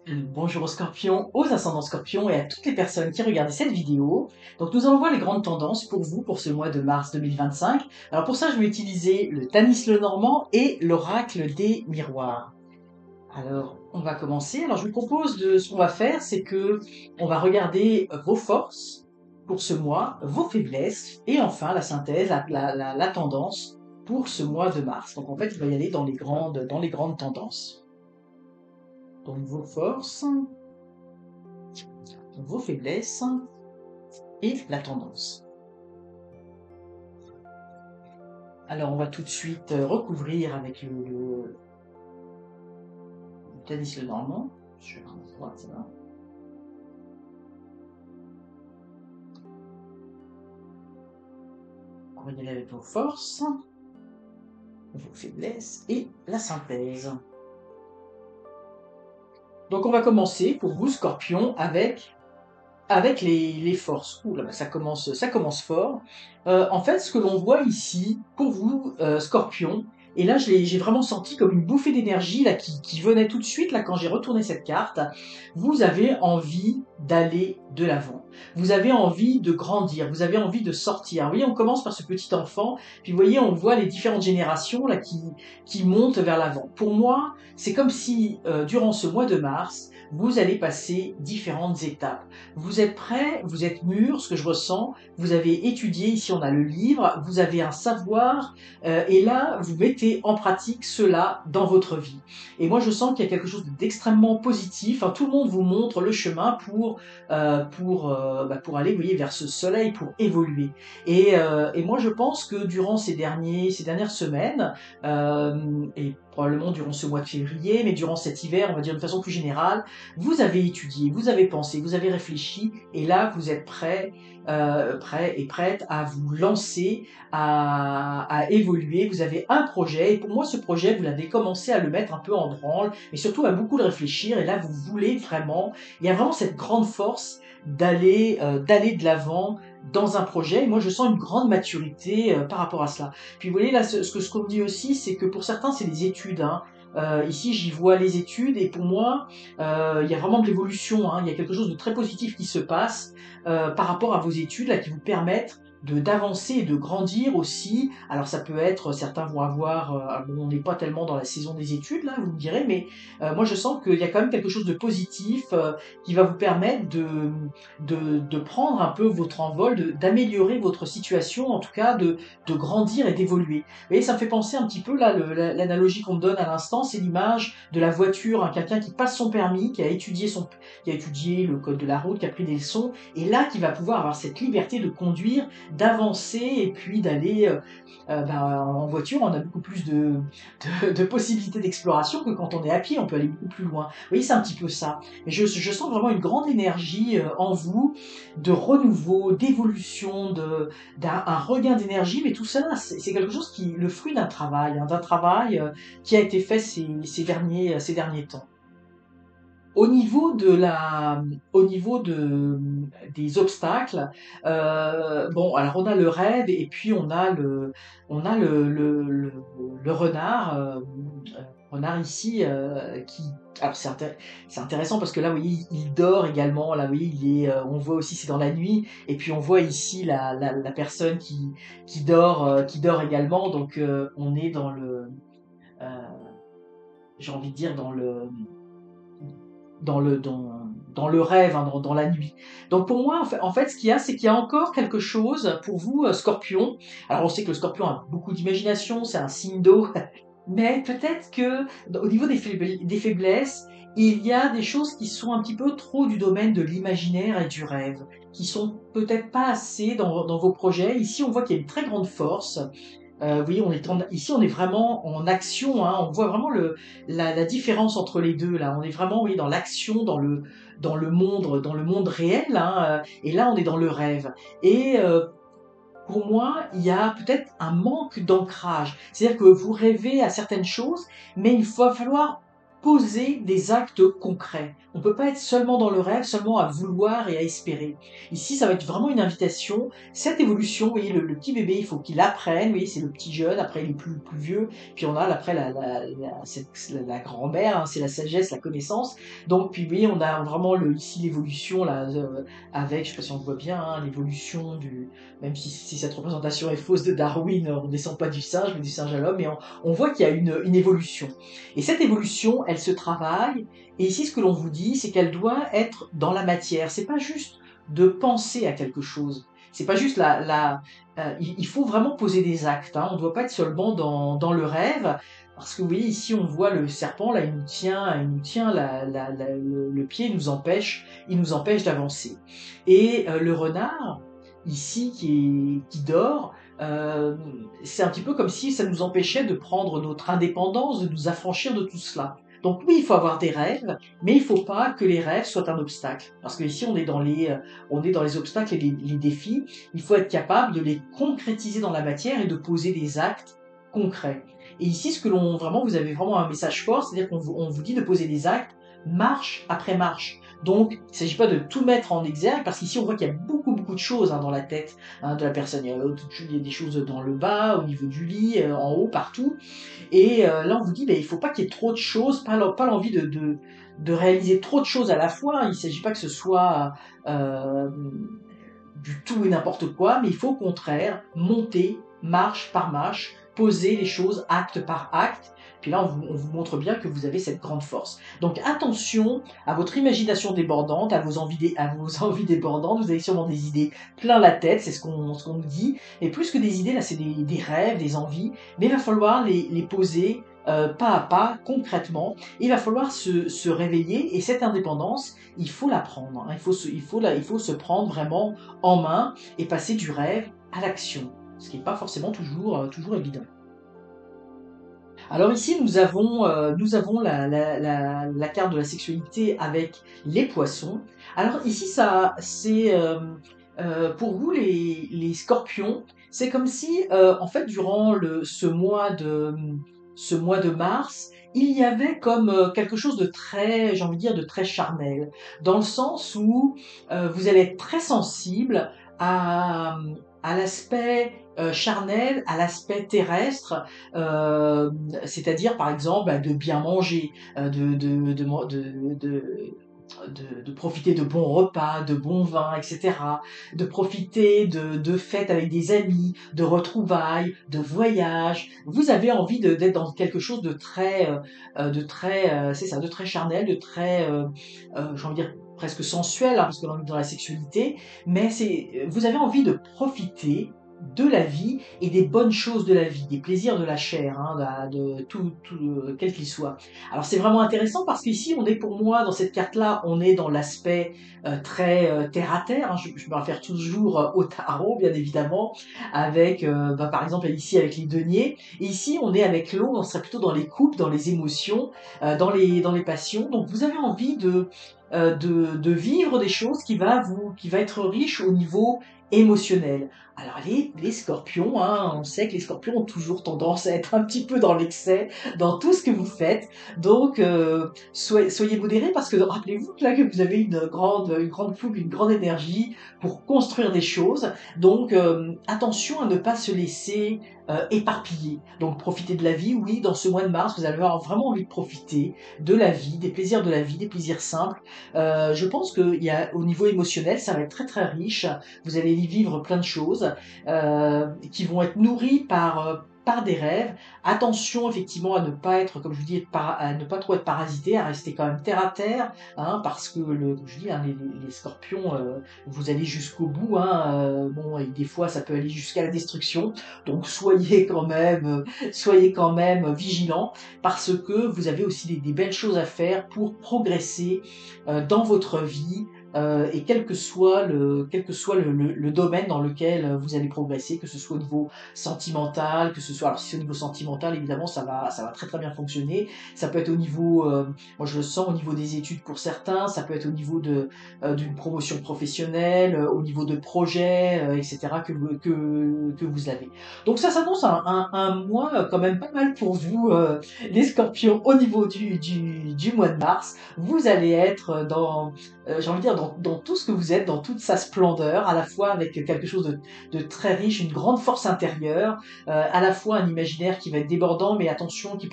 Bonjour aux scorpions, aux ascendants scorpions et à toutes les personnes qui regardent cette vidéo. Donc nous allons voir les grandes tendances pour vous pour ce mois de mars 2025. Alors pour ça, je vais utiliser le Tanis Lenormand et l'oracle des miroirs. Alors, on va commencer. Alors je vous propose ce qu'on va faire, c'est que on va regarder vos forces pour ce mois, vos faiblesses et enfin la synthèse, la tendance pour ce mois de mars. Donc en fait, il va y aller dans les grandes tendances. Donc vos forces, vos faiblesses et la tendance. Alors on va tout de suite recouvrir avec le Tanis Lenormand. Je vais à droite, ça va. On va y aller avec vos forces, vos faiblesses et la synthèse. Donc on va commencer pour vous, Scorpion, avec les forces. Ouh là, ça commence fort. En fait, ce que l'on voit ici, pour vous, Scorpion, et là j'ai vraiment senti comme une bouffée d'énergie là qui venait tout de suite là quand j'ai retourné cette carte. Vous avez envie d'aller de l'avant. Vous avez envie de grandir. Vous avez envie de sortir. Vous voyez, on commence par ce petit enfant, puis vous voyez, on voit les différentes générations là qui montent vers l'avant. Pour moi, c'est comme si durant ce mois de mars, vous allez passer différentes étapes. Vous êtes prêts, vous êtes mûrs, ce que je ressens, vous avez étudié, ici on a le livre, vous avez un savoir, et là vous mettez en pratique cela dans votre vie. Et moi je sens qu'il y a quelque chose d'extrêmement positif, hein, tout le monde vous montre le chemin pour aller, vous voyez, vers ce soleil, pour évoluer. Et moi je pense que durant ces dernières semaines, et probablement durant ce mois de février, mais durant cet hiver, on va dire de façon plus générale, vous avez étudié, vous avez pensé, vous avez réfléchi, et là vous êtes prêt et prête à vous lancer, à évoluer. Vous avez un projet, et pour moi ce projet, vous l'avez commencé à le mettre un peu en branle, et surtout à beaucoup le réfléchir, et là vous voulez vraiment, il y a vraiment cette grande force d'aller de l'avant dans un projet, et moi je sens une grande maturité par rapport à cela. Puis vous voyez là, ce qu'on me dit aussi, c'est que pour certains c'est des études, hein. Ici, j'y vois les études et pour moi, il y a vraiment de l'évolution, hein. Il y a quelque chose de très positif qui se passe par rapport à vos études là, qui vous permettent d'avancer et de grandir aussi. Alors ça peut être, certains vont avoir, bon, on n'est pas tellement dans la saison des études là, vous me direz, mais moi je sens qu'il y a quand même quelque chose de positif qui va vous permettre de prendre un peu votre envol, d'améliorer votre situation, en tout cas de grandir et d'évoluer. Vous voyez, ça me fait penser un petit peu là, l'analogie qu'on me donne à l'instant, c'est l'image de la voiture, hein, quelqu'un qui passe son permis, qui a étudié le code de la route, qui a pris des leçons, et là qui va pouvoir avoir cette liberté de conduire, d'avancer et puis d'aller en voiture, on a beaucoup plus de possibilités d'exploration que quand on est à pied, on peut aller beaucoup plus loin. Vous voyez, c'est un petit peu ça. Mais je sens vraiment une grande énergie en vous, de renouveau, d'évolution, un regain d'énergie, mais tout ça, c'est quelque chose qui, le fruit d'un travail, hein, qui a été fait ces derniers temps. Au niveau des obstacles, bon, alors on a le rêve et puis on a le renard, renard ici qui, alors c'est intéressant parce que là, vous voyez, il dort également. Là, vous voyez, on voit aussi c'est dans la nuit et puis on voit ici la personne qui dort également. Donc on est euh, j'ai envie de dire dans le rêve, hein, dans la nuit. Donc pour moi, en fait, ce qu'il y a, c'est qu'il y a encore quelque chose pour vous, Scorpion. Alors on sait que le Scorpion a beaucoup d'imagination, c'est un signe d'eau, mais peut-être que au niveau des faiblesses, il y a des choses qui sont un petit peu trop du domaine de l'imaginaire et du rêve, qui sont peut-être pas assez dans vos projets. Ici, on voit qu'il y a une très grande force. Vous voyez, ici, on est vraiment en action, hein, on voit vraiment la différence entre les deux. Là, on est vraiment, oui, dans l'action, dans le monde réel, hein, et là, on est dans le rêve. Et pour moi, il y a peut-être un manque d'ancrage. C'est-à-dire que vous rêvez à certaines choses, mais il va falloir poser des actes concrets. On ne peut pas être seulement dans le rêve, seulement à vouloir et à espérer. Ici, ça va être vraiment une invitation. Cette évolution, vous voyez, le petit bébé, il faut qu'il apprenne. Vous voyez, c'est le petit jeune, après il est plus vieux. Puis on a après la grand-mère, hein, c'est la sagesse, la connaissance. Donc, puis vous voyez, on a vraiment ici l'évolution, là, avec, je ne sais pas si on voit bien, hein, l'évolution même si cette représentation est fausse de Darwin, on ne descend pas du singe, mais du singe à l'homme, mais on voit qu'il y a une évolution. Et cette évolution, elle se travaille. Et ici, ce que l'on vous dit, c'est qu'elle doit être dans la matière. C'est pas juste de penser à quelque chose. C'est pas juste il faut vraiment poser des actes. Hein. On ne doit pas être seulement dans le rêve. Parce que vous voyez, ici, on voit le serpent, là, il nous tient le pied, il nous empêche d'avancer. Et le renard, ici, qui dort, c'est un petit peu comme si ça nous empêchait de prendre notre indépendance, de nous affranchir de tout cela. Donc oui, il faut avoir des rêves, mais il ne faut pas que les rêves soient un obstacle. Parce que ici, on est dans les obstacles et les défis. Il faut être capable de les concrétiser dans la matière et de poser des actes concrets. Et ici, vous avez vraiment un message fort, c'est-à-dire on vous dit de poser des actes marche après marche. Donc, il ne s'agit pas de tout mettre en exergue, parce qu'ici, on voit qu'il y a beaucoup de choses dans la tête de la personne. Il y a des choses dans le bas, au niveau du lit, en haut, partout. Et là, on vous dit, il ne faut pas qu'il y ait trop de choses, pas l'envie de réaliser trop de choses à la fois. Il ne s'agit pas que ce soit du tout et n'importe quoi, mais il faut au contraire monter marche par marche, poser les choses acte par acte. Puis là, on vous montre bien que vous avez cette grande force. Donc attention à votre imagination débordante, à vos envies débordantes. Vous avez sûrement des idées plein la tête, c'est ce qu'on nous dit. Et plus que des idées, là, c'est des rêves, des envies. Mais il va falloir les poser pas à pas, concrètement. Il va falloir se réveiller, et cette indépendance, il faut la prendre. Hein. Il faut se prendre vraiment en main et passer du rêve à l'action, ce qui n'est pas forcément toujours évident. Alors ici, nous avons la carte de la sexualité avec les poissons. Alors ici, ça, c'est pour vous les scorpions, c'est comme si, en fait, durant ce mois de mars, il y avait comme quelque chose de très, j'ai envie de dire, de très charnel, dans le sens où vous allez être très sensible à, à l'aspect charnel, à l'aspect terrestre, euh, c'est-à-dire par exemple bah, de bien manger, de profiter de bons repas, de bons vins, etc. De profiter de fêtes avec des amis, de retrouvailles, de voyages. Vous avez envie d'être dans quelque chose c'est ça, de très charnel, j'ai envie de dire presque sensuel, hein, parce que l'on est dans la sexualité, mais vous avez envie de profiter de la vie et des bonnes choses de la vie, des plaisirs de la chair, hein, de tout, quel qu'il soit. Alors c'est vraiment intéressant parce qu'ici, on est pour moi, dans cette carte-là, on est dans l'aspect très terre à terre. Hein. Je me réfère toujours au tarot, bien évidemment, avec, par exemple, ici avec les deniers. Et ici, on est avec l'eau, on serait plutôt dans les couples, dans les émotions, dans les passions. Donc vous avez envie de vivre des choses qui va être riche au niveau émotionnel. Alors les scorpions, hein, on sait que les scorpions ont toujours tendance à être un petit peu dans l'excès, dans tout ce que vous faites. Donc soyez modérés parce que rappelez-vous là que vous avez une grande fougue, une grande énergie pour construire des choses. Donc attention à ne pas se laisser éparpiller. Donc profitez de la vie, oui, dans ce mois de mars, vous allez avoir vraiment envie de profiter de la vie, des plaisirs de la vie, des plaisirs simples. Je pense qu'il y a au niveau émotionnel, ça va être très riche. Vous allez y vivre plein de choses qui vont être nourries par des rêves. Attention effectivement à ne pas être, comme je vous dis, à ne pas trop être parasité, à rester quand même terre à terre, hein, parce que comme je dis, hein, les scorpions, vous allez jusqu'au bout, hein, bon, et des fois ça peut aller jusqu'à la destruction. Donc soyez quand même vigilants, parce que vous avez aussi des belles choses à faire pour progresser dans votre vie, et quel que soit le domaine dans lequel vous allez progresser, que ce soit au niveau sentimental, que ce soit, alors si c'est au niveau sentimental, évidemment, ça va très très bien fonctionner. Ça peut être au niveau, moi je le sens au niveau des études pour certains, ça peut être au niveau d'une promotion professionnelle, au niveau de projets, etc. que vous avez. Donc ça s'annonce un mois quand même pas mal pour vous, les scorpions, au niveau du mois de mars. Vous allez être j'ai envie de dire, dans tout ce que vous êtes, dans toute sa splendeur, à la fois avec quelque chose de très riche, une grande force intérieure, à la fois un imaginaire qui va être débordant, mais attention, qui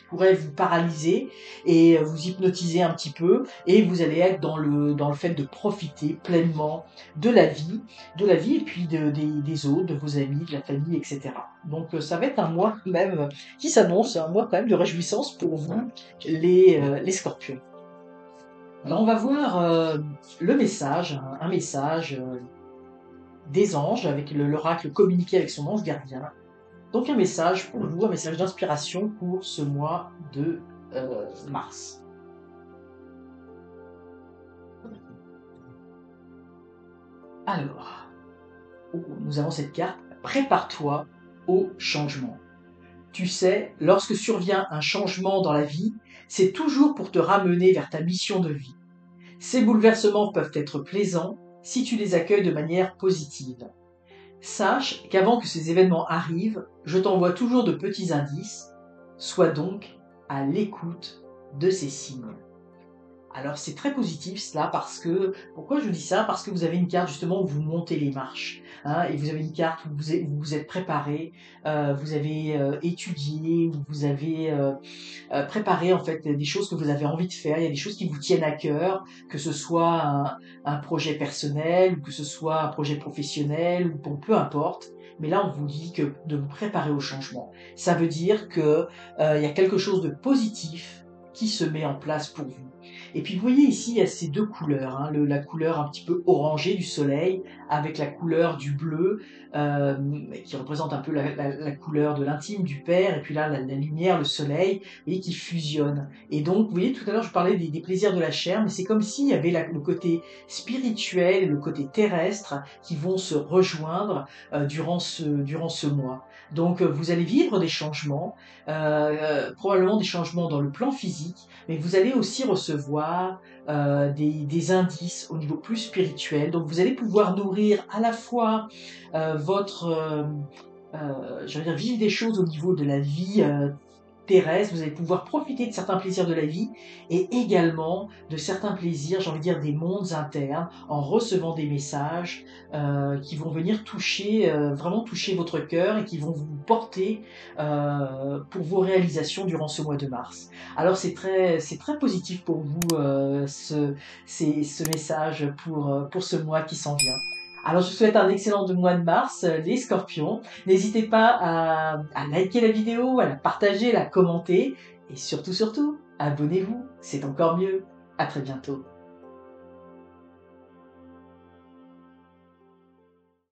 pourrait vous paralyser et vous hypnotiser un petit peu, et vous allez être dans le fait de profiter pleinement de la vie, et puis des autres, de vos amis, de la famille, etc. Donc ça va être un mois quand même qui s'annonce, un mois quand même de réjouissance pour vous, les scorpions. Alors on va voir le message, un message des anges, avec l'oracle communiqué avec son ange gardien. Donc un message pour vous, un message d'inspiration pour ce mois de mars. Alors, nous avons cette carte, prépare-toi au changement. Tu sais, lorsque survient un changement dans la vie, c'est toujours pour te ramener vers ta mission de vie. Ces bouleversements peuvent être plaisants si tu les accueilles de manière positive. Sache qu'avant que ces événements arrivent, je t'envoie toujours de petits indices. Sois donc à l'écoute de ces signes. Alors c'est très positif cela parce que, pourquoi je vous dis ça? Parce que vous avez une carte justement où vous montez les marches, hein, et vous avez une carte où vous êtes préparé, vous avez étudié, où vous avez préparé en fait des choses que vous avez envie de faire, il y a des choses qui vous tiennent à cœur, que ce soit un projet personnel, ou que ce soit un projet professionnel, ou bon, peu importe. Mais là, on vous dit que de vous préparer au changement. Ça veut dire que il y a quelque chose de positif qui se met en place pour vous. Et puis vous voyez ici, il y a ces deux couleurs, hein, la couleur un petit peu orangée du soleil avec la couleur du bleu, euh, qui représente un peu la couleur de l'intime du père, et puis là la lumière, le soleil, et qui fusionne. Et donc vous voyez, tout à l'heure je parlais des plaisirs de la chair, mais c'est comme s'il y avait le côté spirituel et le côté terrestre qui vont se rejoindre durant ce mois. Donc vous allez vivre des changements, probablement des changements dans le plan physique, mais vous allez aussi recevoir des indices au niveau plus spirituel. Donc vous allez pouvoir nourrir à la fois votre, je veux dire, vivre des choses au niveau de la vie terrestre, vous allez pouvoir profiter de certains plaisirs de la vie et également de certains plaisirs, j'ai envie de dire des mondes internes, en recevant des messages qui vont venir vraiment toucher votre cœur et qui vont vous porter pour vos réalisations durant ce mois de mars. Alors c'est très positif pour vous ce message pour ce mois qui s'en vient. Alors je vous souhaite un excellent mois de mars, les scorpions. N'hésitez pas à liker la vidéo, à la partager, à la commenter. Et surtout, surtout, abonnez-vous, c'est encore mieux. À très bientôt.